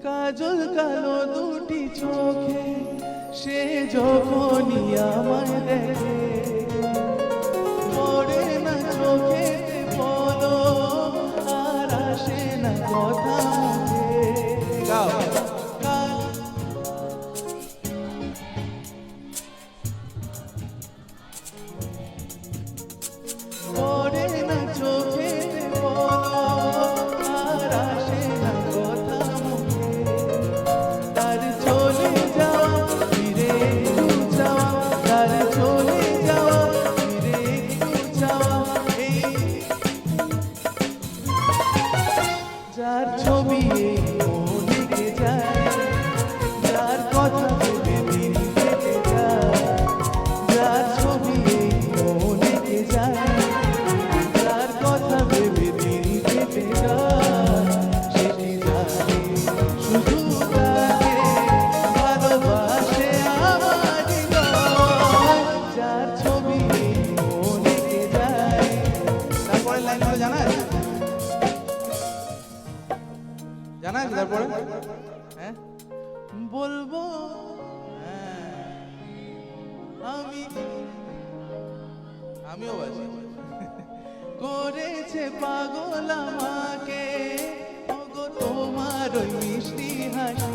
কাজল কালো দুটি চোখে সে যখনই আমায় দেখে পড়ে না চোখেতে বলো আর আসে না কথা মুখে গাও পড়ে না চোখেতে বলো আর আসে না কথা মুখে তার চলে যাওয়া ফিরে একটু যাওয়া তার চলে যাওয়া ফিরে একটু যাওয়া এই যার ছবি এই মন রেখে যায় যার কথা ভেবে দিন কেটে যায় যার ছবি এই মন রেখে যায় যার কথা ভেবে দিন কেটে যায় সেটি যাকে শুধু তাকে ভালোবাসে আমার হৃদয় যার ছবি এই মন রেখে যায় তারপরে লাইনগুলো জানাস তারপরে হ্যাঁ বলবো আমিও বাসি করেছে পাগল আমাকে ওগো তোমার ওই মিষ্টি হাসি